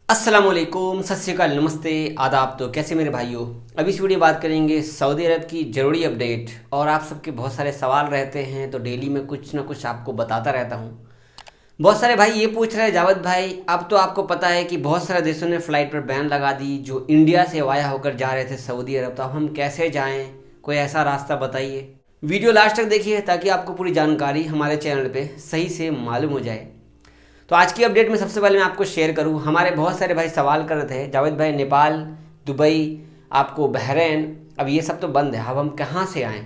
अस्सलामुअलैकुम, सत श्री अकाल, नमस्ते, आदाब। तो कैसे मेरे भाइयों, अभी इस वीडियो बात करेंगे सऊदी अरब की ज़रूरी अपडेट। और आप सबके बहुत सारे सवाल रहते हैं तो डेली में कुछ ना कुछ आपको बताता रहता हूँ। बहुत सारे भाई ये पूछ रहे हैं, जावेद भाई अब तो आपको पता है कि बहुत सारे देशों ने फ़्लाइट पर बैन लगा दी जो इंडिया से वाया होकर जा रहे थे सऊदी अरब। तो अब हम कैसे जाएँ, कोई ऐसा रास्ता बताइए। वीडियो लास्ट तक देखिए ताकि आपको पूरी जानकारी हमारे चैनल पर सही से मालूम हो जाए। तो आज की अपडेट में सबसे पहले मैं आपको शेयर करूं, हमारे बहुत सारे भाई सवाल कर रहे थे, जावेद भाई नेपाल, दुबई, आपको बहरीन, अब ये सब तो बंद है, अब हम कहाँ से आएँ।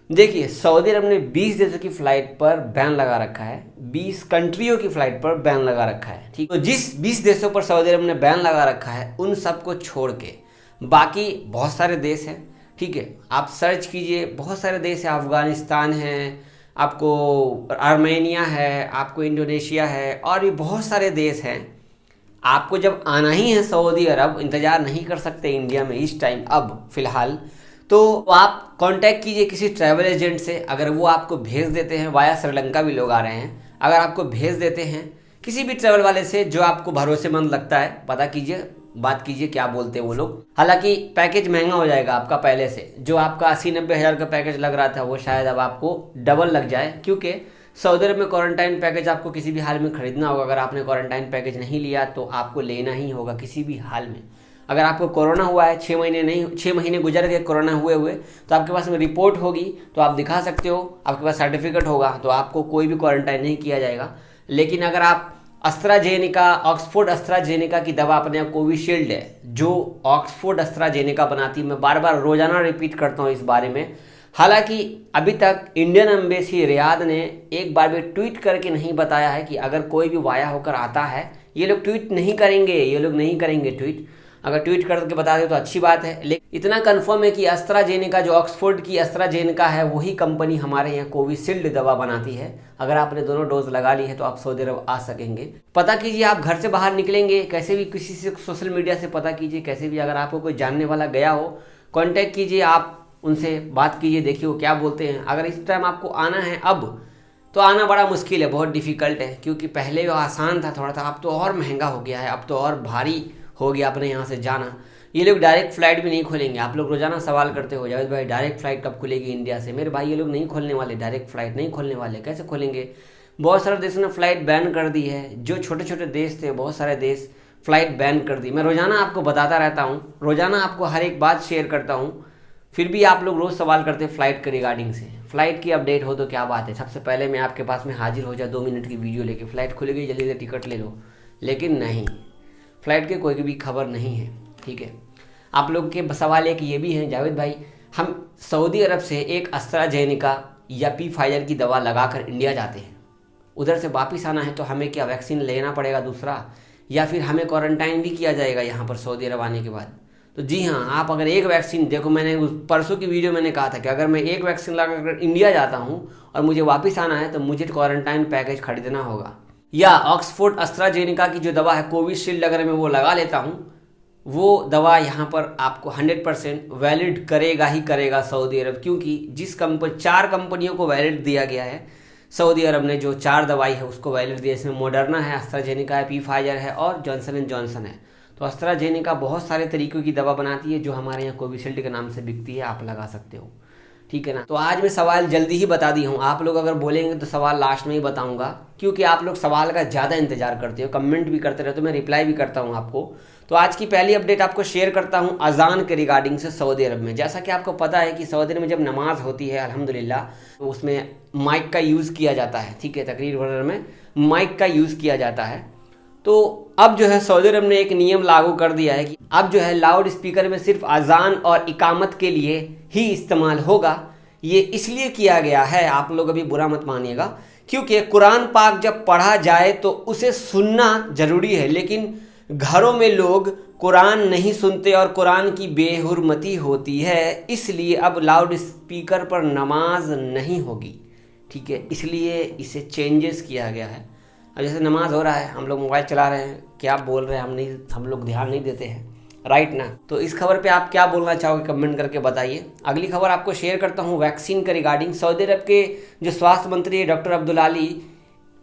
देखिए, सऊदी अरब ने 20 देशों की फ़्लाइट पर बैन लगा रखा है, 20 कंट्रियों की फ़्लाइट पर बैन लगा रखा है। ठीक, तो जिस 20 देशों पर सऊदी अरब ने बैन लगा रखा है उन सबको छोड़ के बाकी बहुत सारे देश हैं। ठीक है, आप सर्च कीजिए, बहुत सारे देश हैं, अफ़गानिस्तान है, आपको आर्मेनिया है, आपको इंडोनेशिया है, और भी बहुत सारे देश हैं। आपको जब आना ही है सऊदी अरब, इंतज़ार नहीं कर सकते इंडिया में इस टाइम अब फ़िलहाल, तो आप कांटेक्ट कीजिए किसी ट्रैवल एजेंट से। अगर वो आपको भेज देते हैं, वाया श्रीलंका भी लोग आ रहे हैं, अगर आपको भेज देते हैं किसी भी ट्रैवल वाले से जो आपको भरोसेमंद लगता है, पता कीजिए, बात कीजिए क्या बोलते हैं वो लोग। हालांकि पैकेज महंगा हो जाएगा आपका पहले से, जो आपका 80-90 हज़ार का पैकेज लग रहा था वो शायद अब आपको डबल लग जाए, क्योंकि सऊदी अरब में क्वारंटाइन पैकेज आपको किसी भी हाल में खरीदना होगा। अगर आपने क्वारंटाइन पैकेज नहीं लिया तो आपको लेना ही होगा किसी भी हाल में। अगर आपको कोरोना हुआ है, 6 महीने नहीं, 6 महीने गुजर गए कोरोना हुए हुए, तो आपके पास में रिपोर्ट होगी तो आप दिखा सकते हो, आपके पास सर्टिफिकेट होगा, तो आपको कोई भी क्वारंटाइन नहीं किया जाएगा। लेकिन अगर आप अस्ट्राजेनेका, ऑक्सफोर्ड अस्ट्राजेनेका की दवा अपने यहाँ कोविशील्ड है जो ऑक्सफोर्ड अस्ट्राजेनेका बनाती है, मैं बार बार रोजाना रिपीट करता हूँ इस बारे में। हालांकि अभी तक इंडियन एम्बेसी रियाद ने एक बार भी ट्वीट करके नहीं बताया है कि अगर कोई भी वाया होकर आता है, ये लोग ट्वीट नहीं करेंगे, ये लोग नहीं करेंगे ट्वीट। अगर ट्वीट करके बता दे तो अच्छी बात है, लेकिन इतना कंफर्म है कि अस्ट्राजेनेका, जो ऑक्सफोर्ड की अस्ट्राजेनेका है, वही कंपनी हमारे यहाँ कोविशील्ड दवा बनाती है। अगर आपने दोनों डोज लगा ली है तो आप सऊदी अरब आ सकेंगे। पता कीजिए, आप घर से बाहर निकलेंगे कैसे भी, किसी से सोशल मीडिया से पता कीजिए, कैसे भी अगर आपको कोई जानने वाला गया हो कॉन्टैक्ट कीजिए, आप उनसे बात कीजिए, देखिए वो क्या बोलते हैं। अगर इस टाइम आपको आना है अब, तो आना बड़ा मुश्किल है, बहुत डिफ़िकल्ट है, क्योंकि पहले वो आसान था थोड़ा था, अब तो और महंगा हो गया है, अब तो और भारी हो गया अपने यहाँ से जाना। ये लोग डायरेक्ट फ़्लाइट भी नहीं खोलेंगे। आप लोग रोज़ाना सवाल करते हो, जावेद भाई डायरेक्ट फ़्लाइट कब खुलेगी इंडिया से। मेरे भाई ये लोग नहीं खोलने वाले, डायरेक्ट फ़्लाइट नहीं खोलने वाले। कैसे खोलेंगे, बहुत सारे देशों ने फ़्लाइट बैन कर दी है, जो छोटे छोटे देश थे बहुत सारे देश फ़्लाइट बैन कर दी। मैं रोज़ाना आपको बताता रहता हूँ, रोज़ाना आपको हर एक बात शेयर करता हूँ, फिर भी आप लोग रोज़ सवाल करते हैं फ़्लाइट के रिगार्डिंग से। फ़्लाइट की अपडेट हो तो क्या बात है, सबसे पहले मैं आपके पास में हाजिर हो जाए 2 मिनट की वीडियो लेके, फ़्लाइट खुलेगी जल्दी से टिकट ले लो। लेकिन नहीं, फ़्लाइट की कोई भी खबर नहीं है। ठीक है, आप लोग के सवाल एक ये भी हैं, जावेद भाई हम सऊदी अरब से एक अस्ट्राजेनेका या फाइजर की दवा लगाकर इंडिया जाते हैं, उधर से वापस आना है तो हमें क्या वैक्सीन लेना पड़ेगा दूसरा, या फिर हमें क्वारंटाइन भी किया जाएगा यहाँ पर सऊदी अरब आने के बाद। तो जी हाँ, आप अगर एक वैक्सीन, देखो मैंने उस परसों की वीडियो मैंने कहा था कि अगर मैं एक वैक्सीन लगाकर इंडिया जाता हूँ और मुझे वापस आना है तो मुझे क्वारंटाइन पैकेज खरीदना होगा। या ऑक्सफोर्ड अस्ट्राजेनेका की जो दवा है कोविशील्ड, अगर मैं वो लगा लेता हूँ, वो दवा यहाँ पर आपको 100% वैलिड करेगा ही करेगा सऊदी अरब, क्योंकि जिस 4 कंपनियों को वैलिड दिया गया है सऊदी अरब ने, जो 4 दवाई है उसको वैलिड दिया, इसमें मॉडर्ना है, अस्ट्राजेनेका है, फाइजर है और जॉनसन एंड जॉनसन है। तो अस्ट्राजेनेका बहुत सारे तरीक़ों की दवा बनाती है जो हमारे यहाँ कोविशील्ड के नाम से बिकती है, आप लगा सकते हो। ठीक है ना। तो आज मैं सवाल जल्दी ही बता दी हूँ, आप लोग अगर बोलेंगे तो सवाल लास्ट में ही बताऊँगा, क्योंकि आप लोग सवाल का ज़्यादा इंतजार करते हो, कमेंट भी करते रहते हो, मैं रिप्लाई भी करता हूँ आपको। तो आज की पहली अपडेट आपको शेयर करता हूँ अजान के रिगार्डिंग से सऊदी अरब में। जैसा कि आपको पता है कि सऊदी अरब में जब नमाज होती है अल्हम्दुलिल्लाह, तो उसमें माइक का यूज़ किया जाता है। ठीक है, तकरीर वगैरह में माइक का यूज़ किया जाता है। तो अब जो है सऊदी अरब ने एक नियम लागू कर दिया है कि अब जो है लाउड स्पीकर में सिर्फ अजान और इकामत के लिए ही इस्तेमाल होगा। ये इसलिए किया गया है, आप लोग अभी बुरा मत मानिएगा, क्योंकि कुरान पाक जब पढ़ा जाए तो उसे सुनना ज़रूरी है, लेकिन घरों में लोग कुरान नहीं सुनते और कुरान की बेहुरमती होती है, इसलिए अब लाउड स्पीकर पर नमाज नहीं होगी। ठीक है, इसलिए इसे चेंजेस किया गया है। अब जैसे नमाज हो रहा है, हम लोग मोबाइल चला रहे हैं, क्या बोल रहे हैं हम लोग ध्यान नहीं देते हैं, राइट ना। तो इस खबर पे आप क्या बोलना चाहोगे कमेंट करके बताइए। अगली खबर आपको शेयर करता हूँ वैक्सीन के रिगार्डिंग। सऊदी अरब के जो स्वास्थ्य मंत्री है डॉक्टर अब्दुल आली,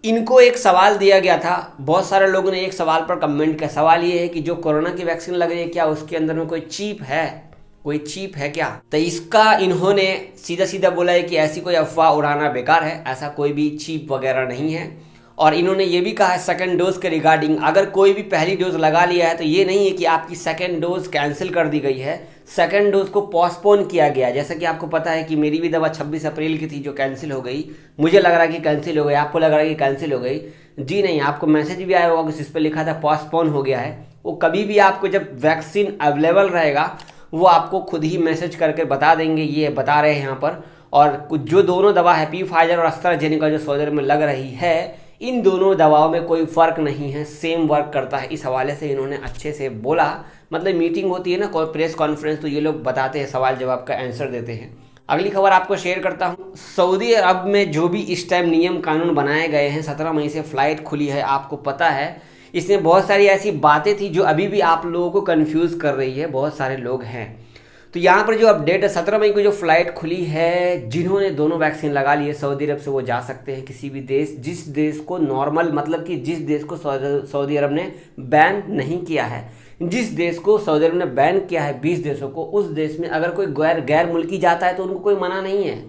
इनको एक सवाल दिया गया था, बहुत सारे लोगों ने एक सवाल पर कमेंट किया। सवाल ये है कि जो कोरोना की वैक्सीन लग रही है क्या उसके अंदर में कोई चिप है, कोई चिप है क्या? तो इसका इन्होंने सीधा सीधा बोला है कि ऐसी कोई अफवाह उड़ाना बेकार है, ऐसा कोई भी चिप वगैरह नहीं है। और इन्होंने ये भी कहा है सेकंड डोज के रिगार्डिंग, अगर कोई भी पहली डोज लगा लिया है तो ये नहीं है कि आपकी सेकंड डोज कैंसिल कर दी गई है, सेकंड डोज को पोस्टपोन किया गया। जैसा कि आपको पता है कि मेरी भी दवा 26 अप्रैल की थी जो कैंसिल हो गई, मुझे लग रहा है कि कैंसिल हो गई, आपको लग रहा है कि कैंसिल हो गई। जी नहीं, आपको मैसेज भी आया होगा कि इस पर लिखा था पोस्टपोन हो गया है। वो कभी भी आपको जब वैक्सीन अवेलेबल रहेगा वो आपको खुद ही मैसेज करके बता देंगे, ये बता रहे हैं यहाँ पर। और कुछ जो दोनों दवा है फाइजर और एस्ट्राजेनेका जो सऊदी अरब में लग रही है, इन दोनों दवाओं में कोई फ़र्क नहीं है, सेम वर्क करता है। इस हवाले से इन्होंने अच्छे से बोला, मतलब मीटिंग होती है ना, कोई प्रेस कॉन्फ्रेंस, तो ये लोग बताते हैं, सवाल जवाब का आंसर देते हैं। अगली खबर आपको शेयर करता हूँ। सऊदी अरब में जो भी इस टाइम नियम कानून बनाए गए हैं, 17 मई से फ़्लाइट खुली है, आपको पता है इसमें बहुत सारी ऐसी बातें थी जो अभी भी आप लोगों को कन्फ्यूज़ कर रही है, बहुत सारे लोग हैं। तो यहाँ पर जो अपडेट है, 17 मई को जो फ़्लाइट खुली है, जिन्होंने दोनों वैक्सीन लगा ली है सऊदी अरब से वो जा सकते हैं किसी भी देश, जिस देश को नॉर्मल, मतलब कि जिस देश को सऊदी अरब ने बैन नहीं किया है, जिस देश को सऊदी अरब ने बैन किया है 20 देशों को, उस देश में अगर कोई गैर मुल्की जाता है तो उनको कोई मना नहीं है।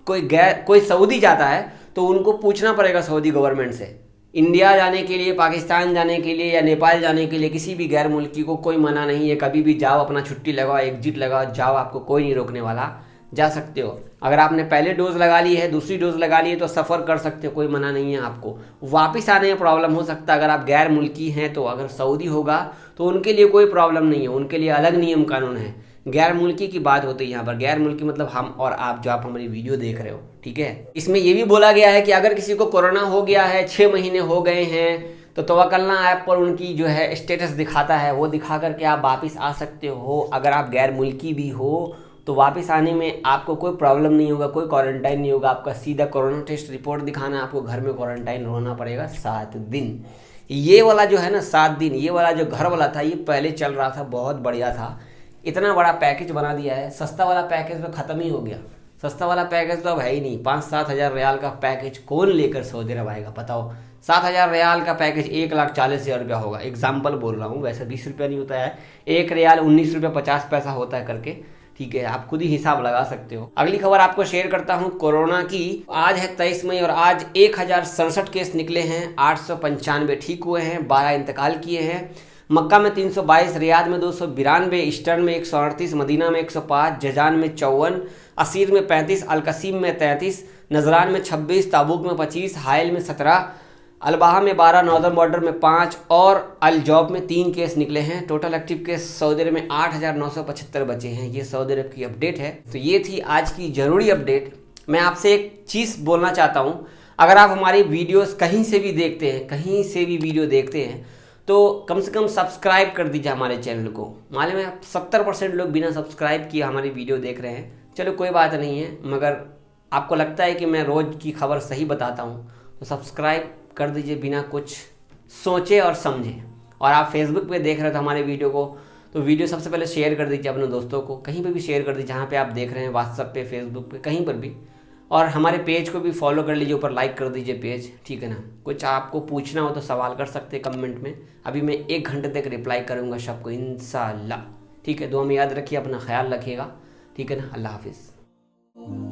कोई सऊदी जाता है तो उनको पूछना पड़ेगा सऊदी गवर्नमेंट से। इंडिया जाने के लिए, पाकिस्तान जाने के लिए या नेपाल जाने के लिए किसी भी गैर मुल्की को कोई मना नहीं है। कभी भी जाओ, अपना छुट्टी लगाओ, एग्जिट लगाओ, जाओ, आपको कोई नहीं रोकने वाला, जा सकते हो। अगर आपने पहले डोज लगा ली है, दूसरी डोज लगा ली है तो सफ़र कर सकते हो, कोई मना नहीं है आपको। वापस आने में प्रॉब्लम हो सकता है अगर आप गैर मुल्की हैं तो, अगर सऊदी होगा तो उनके लिए कोई प्रॉब्लम नहीं है, उनके लिए अलग नियम कानून है। गैर मुल्की की बात होती है यहाँ पर, गैर मुल्की मतलब हम और आप, जो आप हमारी वीडियो देख रहे हो, ठीक है। इसमें ये भी बोला गया है कि अगर किसी को कोरोना हो गया है, 6 महीने हो गए हैं, तो तवक्कलना ऐप पर उनकी जो है स्टेटस दिखाता है, वो दिखा करके आप वापस आ सकते हो। अगर आप गैर मुल्की भी हो तो वापस आने में आपको कोई प्रॉब्लम नहीं होगा, कोई क्वारंटाइन नहीं होगा, आपका सीधा कोरोना टेस्ट रिपोर्ट दिखाना, आपको घर में क्वारंटाइन रहना पड़ेगा 7 दिन। ये वाला जो है ना 7 दिन, ये वाला जो घर वाला था, ये पहले चल रहा था, बहुत बढ़िया था, इतना बड़ा पैकेज बना दिया है। सस्ता वाला पैकेज तो ख़त्म ही हो गया, सस्ता वाला पैकेज तो अब है ही नहीं। 5-7 हज़ार रियाल का पैकेज कौन लेकर सऊदी अरब आएगा बताओ? 7 हज़ार रियाल का पैकेज 1,40,000 रुपया होगा, एग्जाम्पल बोल रहा हूँ, वैसे 20 रुपया नहीं होता है, 1 रियाल 19 रुपया 50 पैसा होता है करके, ठीक है, आप खुद ही हिसाब लगा सकते हो। अगली खबर आपको शेयर करता हूँ कोरोना की। आज है 23 मई और आज 1067 केस निकले हैं, 895 ठीक हुए हैं, 12 इंतकाल किए हैं। मक्का में 322, रियाद में 292, ईस्टर्न में 138, मदीना में 105, जजान में 54, असीर में 35, अलकसीम में 33, नजरान में 26, ताबूक में 25, हाइल में 17, अलबाहा में 12, नॉर्दर्न बॉर्डर में 5 और अल-जौब में 3 केस निकले हैं। टोटल एक्टिव केस सऊदी अरब में 8,975 बचे हैं। ये सऊदी अरब की अपडेट है। तो ये थी आज की ज़रूरी अपडेट। मैं आपसे एक चीज़ बोलना चाहता हूँ, अगर आप हमारी वीडियोस कहीं से भी देखते हैं, कहीं से भी वीडियो देखते हैं, तो कम से कम सब्सक्राइब कर दीजिए हमारे चैनल को। मालूम है 70% लोग बिना सब्सक्राइब किए हमारी वीडियो देख रहे हैं। चलो कोई बात नहीं है, मगर आपको लगता है कि मैं रोज़ की खबर सही बताता हूँ तो सब्सक्राइब कर दीजिए बिना कुछ सोचे और समझे। और आप फेसबुक पे देख रहे हो तो हमारे वीडियो को, तो वीडियो सबसे पहले शेयर कर दीजिए अपने दोस्तों को, कहीं पे भी शेयर कर दीजिए जहाँ पे आप देख रहे हैं, व्हाट्सएप पे, फेसबुक पे, कहीं पर भी। और हमारे पेज को भी फॉलो कर लीजिए, ऊपर लाइक कर दीजिए पेज, ठीक है ना। कुछ आपको पूछना हो तो सवाल कर सकते हैं कमेंट में, अभी मैं 1 घंटे तक रिप्लाई करूँगा सबको इंशाल्लाह, ठीक है। दुआ में याद रखिए, अपना ख्याल रखिएगा, ठीक है ना। अल्लाह हाफिज़।